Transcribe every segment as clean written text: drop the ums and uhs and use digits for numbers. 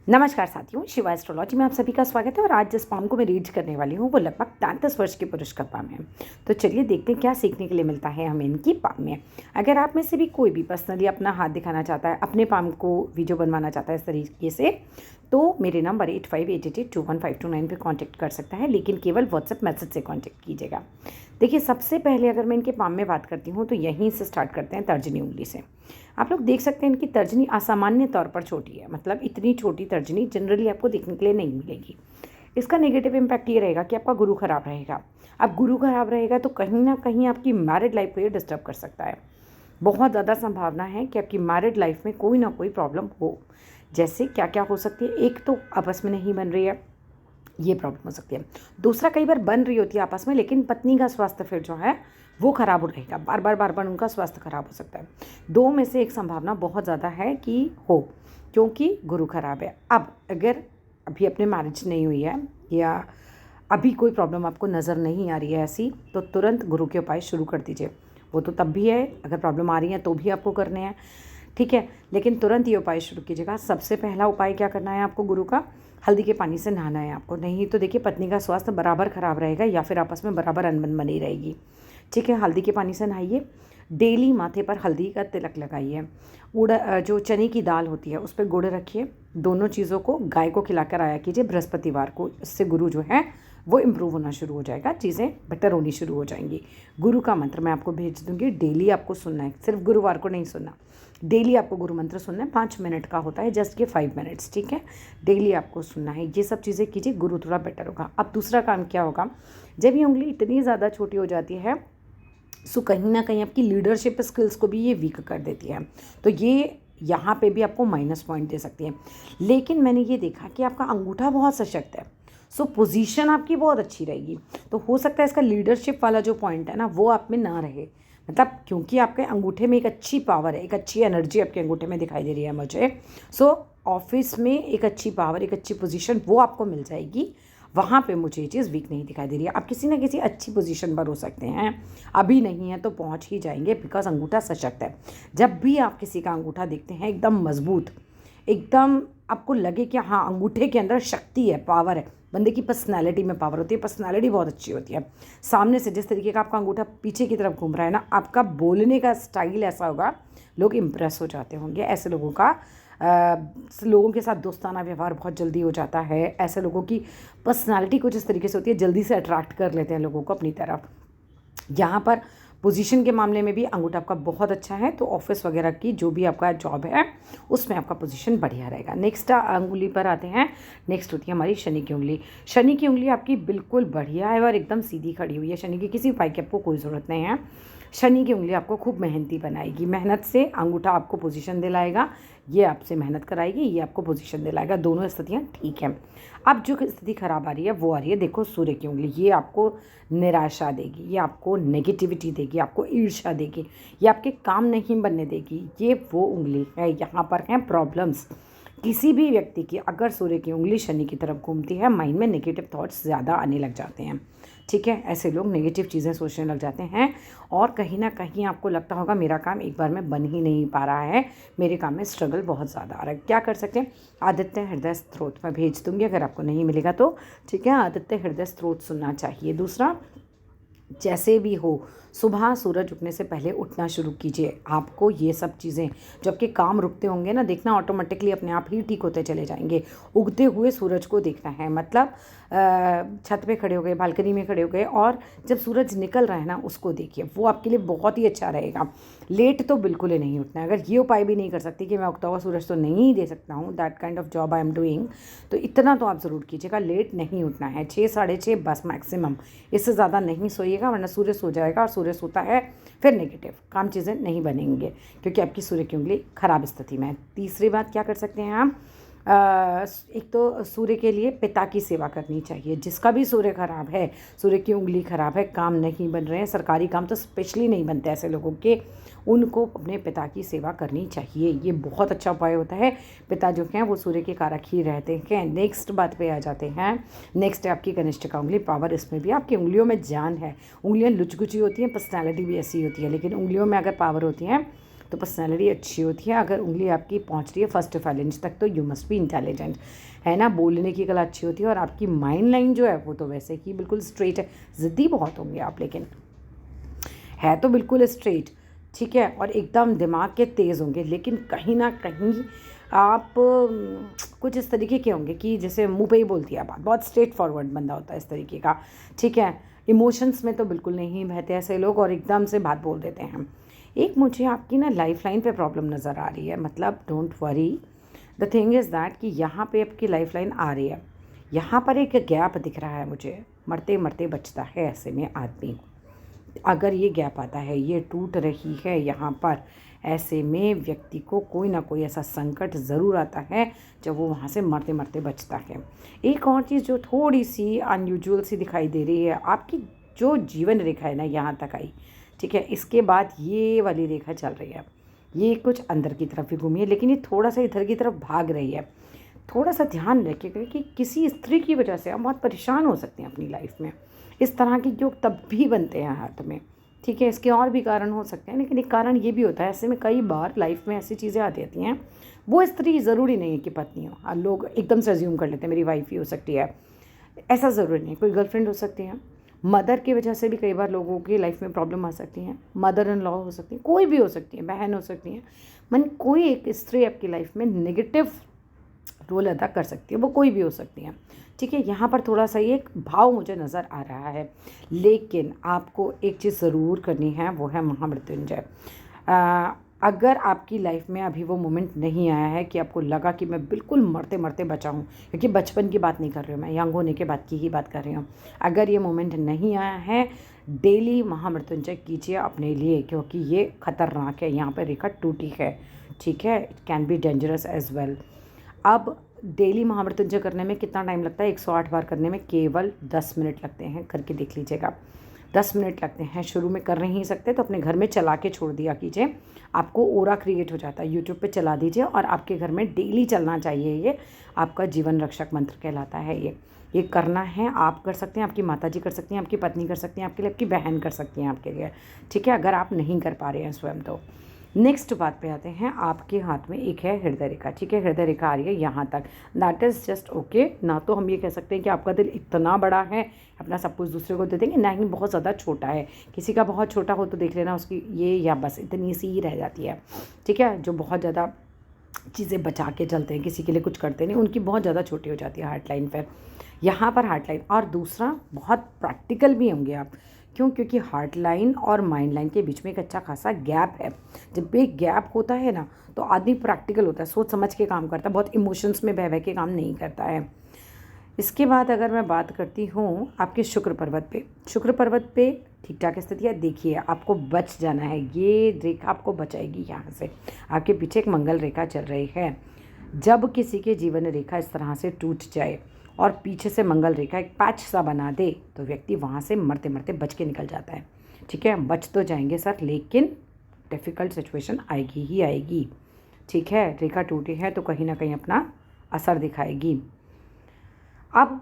नमस्कार साथियों, शिवा एस्ट्रोलॉजी में आप सभी का स्वागत है। और आज जिस पाम को मैं रीड करने वाली हूँ वो लगभग 33 वर्ष के पुरुष का पाम है। तो चलिए देखते हैं क्या सीखने के लिए मिलता है हमें इनकी पाम में। अगर आप में से भी कोई भी पर्सनली अपना हाथ दिखाना चाहता है, अपने पाम को वीडियो बनवाना चाहता है इस तरीके से, तो मेरे नंबर 8588215229 पे कांटेक्ट कर सकता है, लेकिन केवल व्हाट्सएप मैसेज से कांटेक्ट कीजिएगा। देखिए, सबसे पहले अगर मैं इनके पाम में बात करती हूँ तो यहीं से स्टार्ट करते हैं, तर्जनी उंगली से। आप लोग देख सकते हैं इनकी तर्जनी असामान्य तौर पर छोटी है, मतलब इतनी छोटी तर्जनी जनरली आपको देखने के लिए नहीं मिलेगी। इसका नेगेटिव इम्पैक्ट ये रहेगा कि आपका गुरु खराब रहेगा। अब गुरु खराब रहेगा तो कहीं ना कहीं आपकी मैरिड लाइफ को ये डिस्टर्ब कर सकता है। बहुत ज़्यादा संभावना है कि आपकी मैरिड लाइफ में कोई ना कोई प्रॉब्लम हो। जैसे क्या क्या हो सकती है, एक तो आपस में नहीं बन रही है, ये प्रॉब्लम हो सकती है। दूसरा, कई बार बन रही होती है आपस में, लेकिन पत्नी का स्वास्थ्य फिर जो है वो खराब हो रहेगा, बार बार उनका स्वास्थ्य खराब हो सकता है। दो में से एक संभावना बहुत ज़्यादा है कि हो, क्योंकि गुरु खराब है। अब अगर अभी अपने मैरिज नहीं हुई है या अभी कोई प्रॉब्लम आपको नज़र नहीं आ रही है ऐसी, तो तुरंत गुरु के उपाय शुरू कर दीजिए। वो तो तब भी है, अगर प्रॉब्लम आ रही है तो भी आपको करने हैं, ठीक है, लेकिन तुरंत ये उपाय शुरू कीजिएगा। सबसे पहला उपाय क्या करना है आपको, गुरु का हल्दी के पानी से नहाना है आपको। नहीं तो देखिए, पत्नी का स्वास्थ्य बराबर खराब रहेगा या फिर आपस में बराबर अनबन बनी रहेगी। ठीक है, हल्दी के पानी से नहाइए। डेली माथे पर हल्दी का तिलक लगाइए। जो चने की दाल होती है उस पर गुड़ रखिए। दोनों चीज़ों को गाय को खिलाकर आया कीजिए बृहस्पतिवार को। इससे गुरु जो है वो इम्प्रूव होना शुरू हो जाएगा, चीज़ें बेटर होनी शुरू हो जाएंगी। गुरु का मंत्र मैं आपको भेज दूंगी, डेली आपको सुनना है, सिर्फ गुरुवार को नहीं सुनना। डेली आपको गुरु मंत्र सुनना है, 5 मिनट का होता है, जस्ट के 5 मिनट्स, ठीक है। डेली आपको सुनना है, ये सब चीज़ें कीजिए, गुरु थोड़ा बेटर होगा। अब दूसरा काम क्या होगा, जब ये उंगली इतनी ज़्यादा छोटी हो जाती है सो कहीं ना कहीं आपकी लीडरशिप स्किल्स को भी ये वीक कर देती है, तो ये यहाँ पे भी आपको माइनस पॉइंट दे सकती है। लेकिन मैंने ये देखा कि आपका अंगूठा बहुत सशक्त है, सो पोजीशन आपकी बहुत अच्छी रहेगी। तो हो सकता है इसका लीडरशिप वाला जो पॉइंट है ना वो आप में ना रहे, मतलब क्योंकि आपके अंगूठे में एक अच्छी पावर है, एक अच्छी एनर्जी आपके अंगूठे में दिखाई दे रही है मुझे। सो ऑफिस में एक अच्छी पावर, एक अच्छी पोजीशन वो आपको मिल जाएगी। वहाँ पे मुझे ये चीज़ वीक नहीं दिखाई दे रही है। आप किसी ना किसी अच्छी पोजीशन पर हो सकते हैं, अभी नहीं है तो पहुँच ही जाएंगे, बिकॉज अंगूठा सशक्त है। जब भी आप किसी का अंगूठा देखते हैं एकदम मजबूत, एकदम आपको लगे कि हाँ अंगूठे के अंदर शक्ति है, पावर है, बंदे की पर्सनैलिटी में पावर होती है, पर्सनैलिटी बहुत अच्छी होती है। सामने से जिस तरीके का आपका अंगूठा पीछे की तरफ घूम रहा है ना, आपका बोलने का स्टाइल ऐसा होगा, लोग इम्प्रेस हो जाते होंगे। ऐसे लोगों का लोगों के साथ दोस्ताना व्यवहार बहुत जल्दी हो जाता है। ऐसे लोगों की पर्सनालिटी कुछ इस तरीके से होती है, जल्दी से अट्रैक्ट कर लेते हैं लोगों को अपनी तरफ। यहाँ पर पोजीशन के मामले में भी अंगूठा आपका बहुत अच्छा है, तो ऑफिस वगैरह की जो भी आपका जॉब है उसमें आपका पोजीशन बढ़िया रहेगा। नेक्स्ट अंगुली पर आते हैं। नेक्स्ट होती है हमारी शनि की उंगली। शनि की उंगली आपकी बिल्कुल बढ़िया है और एकदम सीधी खड़ी हुई है। शनि की किसी उपाय की आपको कोई ज़रूरत नहीं है। शनि की उंगली आपको खूब मेहनती बनाएगी, मेहनत से अंगूठा आपको पोजीशन दिलाएगा, ये आपसे मेहनत कराएगी, ये आपको पोजीशन दिलाएगा। दोनों स्थितियाँ ठीक हैं। अब जो स्थिति खराब आ रही है वो आ रही है, देखो, सूर्य की उंगली। ये आपको निराशा देगी, ये आपको नेगेटिविटी देगी, आपको ईर्ष्या देगी, ये आपके काम नहीं बनने देगी। ये वो उंगली है, यहाँ पर हैं प्रॉब्लम्स। किसी भी व्यक्ति की अगर सूर्य की उंगली शनि की तरफ घूमती है, माइंड में नेगेटिव थॉट्स ज़्यादा आने लग जाते हैं, ठीक है। ऐसे लोग नेगेटिव चीज़ें सोचने लग जाते हैं और कहीं ना कहीं आपको लगता होगा मेरा काम एक बार में बन ही नहीं पा रहा है, मेरे काम में स्ट्रगल बहुत ज़्यादा आ रहा है। क्या कर सकते हैं, आदित्य हृदय स्त्रोत मैं भेज दूंगी अगर आपको नहीं मिलेगा तो, ठीक है। आदित्य हृदय स्त्रोत सुनना चाहिए। दूसरा, जैसे भी हो, सुबह सूरज उगने से पहले उठना शुरू कीजिए। आपको ये सब चीज़ें, जो आपके काम रुकते होंगे ना, देखना ऑटोमेटिकली अपने आप ही ठीक होते चले जाएंगे। उगते हुए सूरज को देखना है, मतलब छत पे खड़े हो गए, बालकनी में खड़े हो गए और जब सूरज निकल रहा है ना उसको देखिए, वो आपके लिए बहुत ही अच्छा रहेगा। लेट तो बिल्कुल ही नहीं उठना है। अगर ये उपाय भी नहीं कर सकती कि मैं उगता हुआ सूरज तो नहीं दे सकता हूँ, that kind of job I am doing, तो इतना तो आप ज़रूर कीजिएगा, लेट नहीं उठना है। 6 साढ़े 6 बस मैक्सिमम, इससे ज़्यादा नहीं सोइएगा, वरना सूर्य सो जाएगा और सूर्य सोता है फिर नेगेटिव काम, चीज़ें नहीं बनेंगे क्योंकि आपकी सूर्य की उंगली खराब स्थिति में है। तीसरी बात क्या कर सकते हैं हम, एक तो सूर्य के लिए पिता की सेवा करनी चाहिए। जिसका भी सूर्य खराब है, सूर्य की उंगली खराब है, काम नहीं बन रहे हैं, सरकारी काम तो स्पेशली नहीं बनते ऐसे लोगों के, उनको अपने पिता की सेवा करनी चाहिए। ये बहुत अच्छा उपाय होता है। पिता जो हैं वो सूर्य के कारक ही रहते हैं। नेक्स्ट बात पे आ जाते हैं। नेक्स्ट है आपकी कनिष्ठिका उंगली, पावर इसमें भी आपकी उंगलियों में जान है। उंगलियां लुचकुची होती हैं, पर्सनैलिटी भी ऐसी होती है, लेकिन उंगलियों में अगर पावर होती है तो पर्सनैलिटी अच्छी होती है। अगर उंगली आपकी पहुंच रही है फर्स्ट 5 इंच तक तो यू मस्ट बी इंटेलिजेंट, है ना। बोलने की कला अच्छी होती है और आपकी माइंड लाइन जो है वो तो वैसे ही बिल्कुल स्ट्रेट है। ज़िद्दी बहुत होंगे आप, लेकिन है तो बिल्कुल स्ट्रेट, ठीक है। और एकदम दिमाग के तेज़ होंगे, लेकिन कहीं ना कहीं आप कुछ इस तरीके के होंगे कि जैसे मुंह पे ही बोलती है बात, बहुत स्ट्रेट फॉरवर्ड बंदा होता है इस तरीके का, ठीक है। इमोशंस में तो बिल्कुल नहीं बहते ऐसे लोग और एकदम से बात बोल देते हैं। एक मुझे आपकी ना लाइफ लाइन पे प्रॉब्लम नज़र आ रही है, मतलब don't worry, the thing is that कि यहाँ पे आपकी लाइफ लाइन आ रही है, यहाँ पर एक गैप दिख रहा है मुझे, मरते मरते बचता है ऐसे में आदमी। अगर ये गैप आता है, ये टूट रही है यहाँ पर, ऐसे में व्यक्ति को कोई ना कोई ऐसा संकट ज़रूर आता है जब वो वहाँ से मरते मरते बचता है। एक और चीज़ जो थोड़ी सी अनयूजुअल सी दिखाई दे रही है, आपकी जो जीवन रेखा है ना यहाँ तक आई, ठीक है। इसके बाद ये वाली रेखा चल रही है, ये कुछ अंदर की तरफ भी घूमी है, लेकिन ये थोड़ा सा इधर की तरफ भाग रही है। थोड़ा सा ध्यान रखिएगा कि किसी स्त्री की वजह से आप बहुत परेशान हो सकते हैं अपनी लाइफ में। इस तरह के योग तब भी बनते हैं हाथ में, ठीक है। इसके और भी कारण हो सकते हैं, लेकिन एक कारण ये भी होता है, ऐसे में कई बार लाइफ में ऐसी चीज़ें आती रहती हैं। वो स्त्री ज़रूरी नहीं है कि पत्नी हो, लोग एकदम से अज्यूम कर लेते हैं मेरी वाइफ ही हो सकती है, ऐसा ज़रूरी नहीं। कोई गर्लफ्रेंड हो सकती है, मदर की वजह से भी कई बार लोगों की लाइफ में प्रॉब्लम आ सकती है, मदर इन लॉ हो सकती है, कोई भी हो सकती है, बहन हो सकती है, मन कोई एक स्त्री आपकी लाइफ में नेगेटिव रोल अदा कर सकती है, वो कोई भी हो सकती है, ठीक है। यहाँ पर थोड़ा सा एक भाव मुझे नज़र आ रहा है, लेकिन आपको एक चीज़ ज़रूर करनी है, वो है महामृत्युंजय। अगर आपकी लाइफ में अभी वो मोमेंट नहीं आया है कि आपको लगा कि मैं बिल्कुल मरते मरते बचा हूँ, क्योंकि बचपन की बात नहीं कर रही हूँ मैं, यंग होने के बाद की ही बात कर रही हूँ। अगर ये मोमेंट नहीं आया है, डेली महामृत्युंजय कीजिए अपने लिए, क्योंकि ये ख़तरनाक है, यहाँ पर रेखा टूटी है, ठीक है। It can be dangerous as well. अब डेली महामृत्युंजय करने में कितना टाइम लगता है? 108 बार करने में केवल 10 मिनट लगते हैं, करके देख लीजिएगा। 10 मिनट लगते हैं, शुरू में कर नहीं सकते तो अपने घर में चला के छोड़ दिया कीजिए, आपको ओरा क्रिएट हो जाता है। यूट्यूब पे चला दीजिए और आपके घर में डेली चलना चाहिए, ये आपका जीवन रक्षक मंत्र कहलाता है। ये करना है, आप कर सकते हैं, आपकी माताजी कर सकती हैं, आपकी पत्नी कर सकती हैं, आपके लिए आपकी बहन कर सकती हैं आपके लिए, ठीक है, अगर आप नहीं कर पा रहे हैं स्वयं तो। नेक्स्ट बात पे आते हैं, आपके हाथ में एक है हृदय रेखा, ठीक है। हृदय रेखा आ रही है यहाँ तक, दैट इज़ जस्ट ओके। ना तो हम ये कह सकते हैं कि आपका दिल इतना बड़ा है अपना सब कुछ दूसरे को दे देंगे, ना ही बहुत ज़्यादा छोटा है। किसी का बहुत छोटा हो तो देख लेना उसकी ये, या बस इतनी सी ही रह जाती है, ठीक है। जो बहुत ज़्यादा चीज़ें बचा के चलते हैं, किसी के लिए कुछ करते नहीं, उनकी बहुत ज़्यादा छोटी हो जाती है हार्ट लाइन पर। यहाँ पर हार्ट लाइन, और दूसरा बहुत प्रैक्टिकल भी होंगे आप, क्यों? क्योंकि हार्ट लाइन और माइंड लाइन के बीच में एक अच्छा खासा गैप है। जब भी गैप होता है ना तो आदमी प्रैक्टिकल होता है, सोच समझ के काम करता है, बहुत इमोशंस में बह बह के काम नहीं करता है। इसके बाद अगर मैं बात करती हूँ आपके शुक्र पर्वत पे, शुक्र पर्वत पे ठीक ठाक स्थिति है। देखिए आपको बच जाना है, ये रेखा आपको बचाएगी। यहाँ से आपके पीछे एक मंगल रेखा चल रही है। जब किसी के जीवन रेखा इस तरह से टूट जाए और पीछे से मंगल रेखा एक पैच सा बना दे तो व्यक्ति वहाँ से मरते मरते बच के निकल जाता है, ठीक है। बच तो जाएंगे सर, लेकिन डिफ़िकल्ट सिचुएशन आएगी ही आएगी, ठीक है। रेखा टूटी है तो कहीं ना कहीं अपना असर दिखाएगी। अब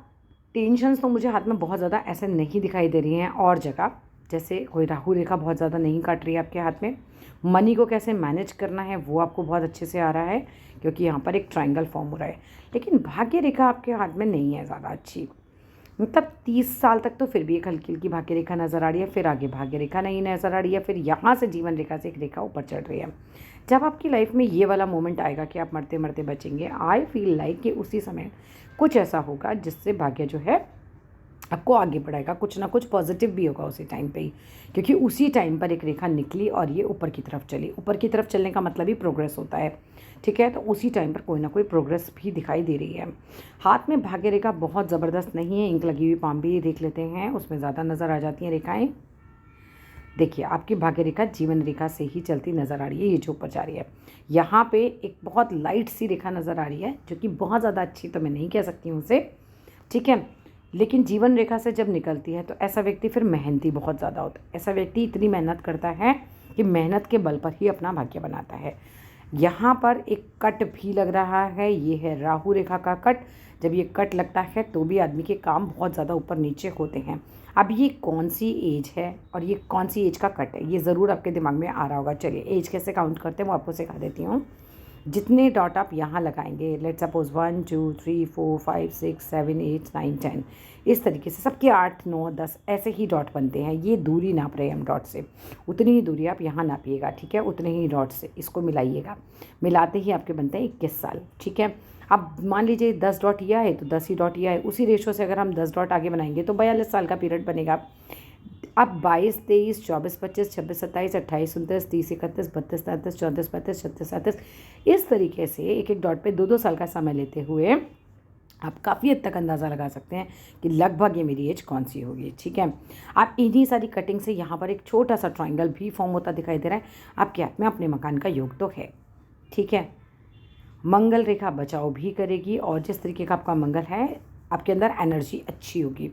टेंशन्स तो मुझे हाथ में बहुत ज़्यादा ऐसे नहीं दिखाई दे रही हैं, और जगह जैसे कोई राहु रेखा बहुत ज़्यादा नहीं काट रही है आपके हाथ में। मनी को कैसे मैनेज करना है वो आपको बहुत अच्छे से आ रहा है, क्योंकि यहाँ पर एक ट्रायंगल फॉर्म हो रहा है। लेकिन भाग्य रेखा आपके हाथ में नहीं है ज़्यादा अच्छी, मतलब 30 साल तक तो फिर भी एक हल्की हल्की भाग्य रेखा नज़र आ रही है, फिर आगे भाग्य रेखा नहीं नज़र आ रही है, फिर यहाँ से जीवन रेखा से एक रेखा ऊपर चढ़ रही है। जब आपकी लाइफ में ये वाला मोमेंट आएगा कि आप मरते मरते बचेंगे, आई फील लाइक कि उसी समय कुछ ऐसा होगा जिससे भाग्य जो है आपको आगे बढ़ाएगा, कुछ ना कुछ पॉजिटिव भी होगा उसी टाइम पे ही, क्योंकि उसी टाइम पर एक रेखा निकली और ये ऊपर की तरफ चली। ऊपर की तरफ चलने का मतलब ही प्रोग्रेस होता है, ठीक है। तो उसी टाइम पर कोई ना कोई प्रोग्रेस भी दिखाई दे रही है। हाथ में भाग्य रेखा बहुत ज़बरदस्त नहीं है, इंक लगी हुई पाम भी देख लेते हैं, उसमें ज़्यादा नज़र आ जाती हैं रेखाएँ। देखिए आपकी भाग्य रेखा जीवन रेखा से ही चलती नज़र आ रही है, ये जो ऊपर जा रही है। यहाँ पे एक बहुत लाइट सी रेखा नज़र आ रही है, जो कि बहुत ज़्यादा अच्छी तो मैं नहीं कह सकती हूँ उसे, ठीक है। लेकिन जीवन रेखा से जब निकलती है तो ऐसा व्यक्ति फिर मेहनती बहुत ज़्यादा होता है। ऐसा व्यक्ति इतनी मेहनत करता है कि मेहनत के बल पर ही अपना भाग्य बनाता है। यहाँ पर एक कट भी लग रहा है, ये है राहु रेखा का कट। जब ये कट लगता है तो भी आदमी के काम बहुत ज़्यादा ऊपर नीचे होते हैं। अब ये कौन सी एज है और ये कौन सी एज का कट है, ये ज़रूर आपके दिमाग में आ रहा होगा। चलिए एज कैसे काउंट करते हैं वो आपको सिखा देती हूँ। जितने डॉट आप यहाँ लगाएंगे, लेट सपोज 1 2 3 4 5 6 7 8 9 10, इस तरीके से सबके 8 9 10 ऐसे ही डॉट बनते हैं। ये दूरी नाप रहे हैं हम डॉट से, उतनी ही दूरी आप यहाँ नापिएगा, ठीक है, उतने ही डॉट से इसको मिलाइएगा। मिलाते ही आपके बनते हैं 21 साल, ठीक है। अब मान लीजिए 10 डॉट यह है तो 10 ही डॉट यह है, उसी रेशो से अगर हम 10 डॉट आगे बनाएंगे तो 42 साल का पीरियड बनेगा। अब 22 23 24 25 26 27 28 29 30 31 32 33 34 35 36 37 इस तरीके से एक एक डॉट पे 2 2 साल का समय लेते हुए आप काफ़ी हद तक अंदाज़ा लगा सकते हैं कि लगभग ये मेरी एज कौन सी होगी, ठीक है। आप इन्हीं सारी कटिंग से यहाँ पर एक छोटा सा ट्रायंगल भी फॉर्म होता दिखाई दे रहा है। आपके हाथ में अपने मकान का योग तो है, ठीक है। मंगल रेखा बचाव भी करेगी और जिस तरीके का आपका मंगल है आपके अंदर एनर्जी अच्छी होगी,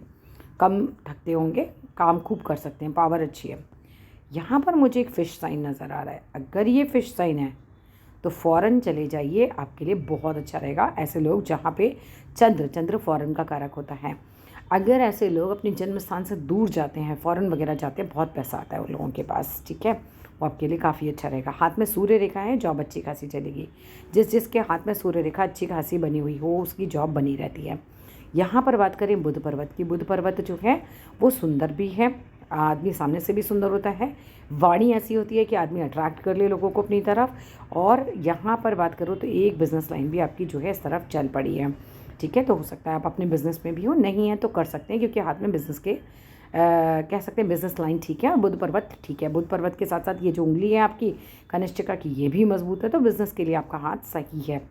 कम थकते होंगे, काम खूब कर सकते हैं, पावर अच्छी है। यहाँ पर मुझे एक फ़िश साइन नज़र आ रहा है। अगर ये फ़िश साइन है तो फ़ौरन चले जाइए, आपके लिए बहुत अच्छा रहेगा। ऐसे लोग जहाँ पे चंद्र फ़ौरन का कारक होता है, अगर ऐसे लोग अपने जन्म स्थान से दूर जाते हैं, फ़ौरन वगैरह जाते हैं, बहुत पैसा आता है उन लोगों के पास, ठीक है, वो आपके लिए काफ़ी अच्छा रहेगा। हाथ में सूर्य रेखा है, जॉब अच्छी खासी चलेगी। जिसके हाथ में सूर्य रेखा अच्छी खासी बनी हुई हो उसकी जॉब बनी रहती है। यहाँ पर बात करें बुध पर्वत की, बुध पर्वत जो है वो सुंदर भी है, आदमी सामने से भी सुंदर होता है, वाणी ऐसी होती है कि आदमी अट्रैक्ट कर ले लोगों को अपनी तरफ। और यहाँ पर बात करूँ तो एक बिज़नेस लाइन भी आपकी जो है इस तरफ चल पड़ी है, ठीक है। तो हो सकता है आप अपने बिज़नेस में भी हो, नहीं है तो कर सकते हैं क्योंकि हाथ में बिज़नेस के कह सकते हैं बिज़नेस लाइन ठीक है और बुध पर्वत ठीक है। बुध पर्वत के साथ साथ ये जो उंगली है आपकी कनिष्ठिका की ये भी मजबूत है, तो बिज़नेस के लिए आपका हाथ सही है।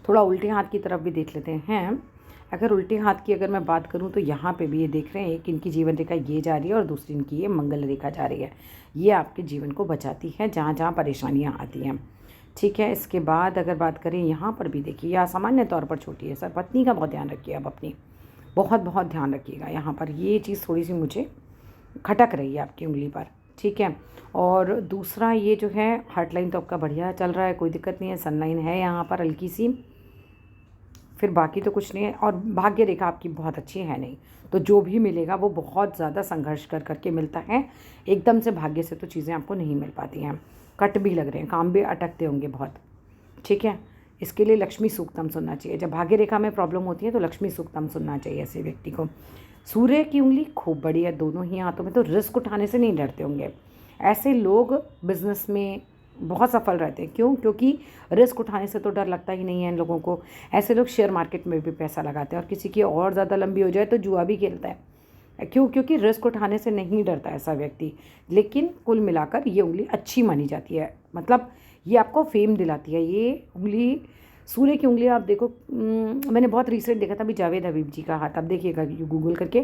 थोड़ा उल्टे हाथ की तरफ भी देख लेते हैं। अगर उल्टे हाथ की अगर मैं बात करूं तो यहाँ पे भी ये देख रहे हैं कि इनकी जीवन रेखा ये जा रही है और दूसरी इनकी ये मंगल रेखा जा रही है। ये आपके जीवन को बचाती है जहाँ जहाँ परेशानियाँ आती हैं, ठीक है। इसके बाद अगर बात करें यहाँ पर भी देखिए, यह सामान्य तौर पर छोटी है सर, पत्नी का बहुत ध्यान रखिए, आप अपनी बहुत बहुत ध्यान रखिएगा। यहाँ पर ये चीज़ थोड़ी सी मुझे खटक रही है आपकी उंगली पर, ठीक है। और दूसरा ये जो है हार्ट लाइन तो आपका बढ़िया चल रहा है, कोई दिक्कत नहीं है, सन लाइन है यहाँ पर हल्की सी, फिर बाकी तो कुछ नहीं है। और भाग्य रेखा आपकी बहुत अच्छी है नहीं, तो जो भी मिलेगा वो बहुत ज़्यादा संघर्ष कर करके मिलता है, एकदम से भाग्य से तो चीज़ें आपको नहीं मिल पाती हैं। कट भी लग रहे हैं, काम भी अटकते होंगे बहुत, ठीक है। इसके लिए लक्ष्मी सूक्तम सुनना चाहिए। जब भाग्य रेखा में प्रॉब्लम होती है तो लक्ष्मी सूक्तम सुनना चाहिए ऐसे व्यक्ति को। सूर्य की उंगली खूब बड़ी है दोनों ही हाथों में, तो रिस्क उठाने से नहीं डरते होंगे। ऐसे लोग बिज़नेस में बहुत सफल रहते हैं। क्यों? क्योंकि रिस्क उठाने से तो डर लगता ही नहीं है इन लोगों को। ऐसे लोग शेयर मार्केट में भी पैसा लगाते हैं और किसी की और ज़्यादा लंबी हो जाए तो जुआ भी खेलता है। क्यों? क्योंकि रिस्क उठाने से नहीं डरता ऐसा व्यक्ति। लेकिन कुल मिलाकर ये उंगली अच्छी मानी जाती है, मतलब ये आपको फेम दिलाती है। ये उंगली सूर्य की उंगली आप देखो, मैंने बहुत रिसेंट देखा था अभी जावेद हबीब जी का हाथ, आप देखिएगा गूगल करके,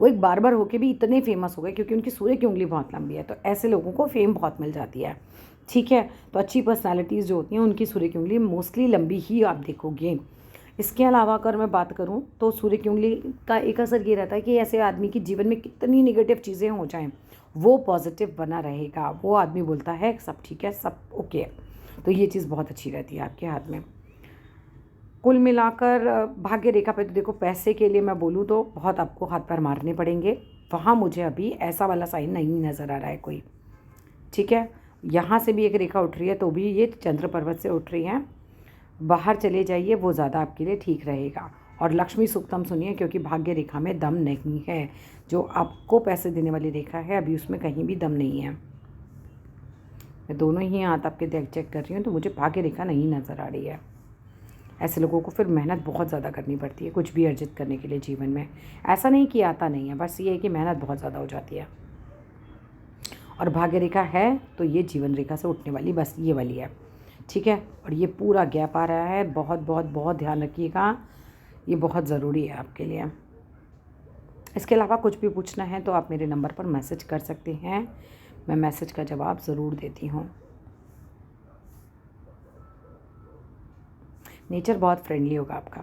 वो एक बार्बर होके भी इतने फेमस हो गए क्योंकि उनकी सूर्य की उंगली बहुत लंबी है। तो ऐसे लोगों को फेम बहुत मिल जाती है, ठीक है। तो अच्छी पर्सनालिटीज़ जो होती हैं उनकी सूर्य की उंगली मोस्टली लंबी ही आप देखोगे। इसके अलावा अगर मैं बात करूं तो सूर्य की उंगली का एक असर ये रहता है कि ऐसे आदमी के जीवन में कितनी नेगेटिव चीज़ें हो जाएं वो पॉजिटिव बना रहेगा। वो आदमी बोलता है सब ठीक है, सब ओके है। तो ये चीज़ बहुत अच्छी रहती है आपके हाथ में। कुल मिलाकर भाग्य रेखा पे तो देखो, पैसे के लिए मैं बोलूँ तो बहुत आपको हाथ पैर मारने पड़ेंगे। वहाँ मुझे अभी ऐसा वाला साइन नहीं नज़र आ रहा है कोई, ठीक है। यहाँ से भी एक रेखा उठ रही है तो भी ये चंद्र पर्वत से उठ रही है। बाहर चले जाइए, वो ज़्यादा आपके लिए ठीक रहेगा। और लक्ष्मी सूक्तम सुनिए क्योंकि भाग्य रेखा में दम नहीं है। जो आपको पैसे देने वाली रेखा है अभी उसमें कहीं भी दम नहीं है। मैं दोनों ही हाथ आपके चेक कर रही हूँ तो मुझे भाग्य रेखा नहीं नज़र आ रही है। ऐसे लोगों को फिर मेहनत बहुत ज़्यादा करनी पड़ती है कुछ भी अर्जित करने के लिए जीवन में। ऐसा नहीं कि आता नहीं है, बस ये है कि मेहनत बहुत ज़्यादा हो जाती है। और भाग्य रेखा है तो ये जीवन रेखा से उठने वाली बस ये वाली है, ठीक है। और ये पूरा गैप आ रहा है, बहुत बहुत बहुत ध्यान रखिएगा, ये बहुत ज़रूरी है आपके लिए। इसके अलावा कुछ भी पूछना है तो आप मेरे नंबर पर मैसेज कर सकते हैं, मैं मैसेज का जवाब ज़रूर देती हूँ। नेचर बहुत फ्रेंडली होगा आपका।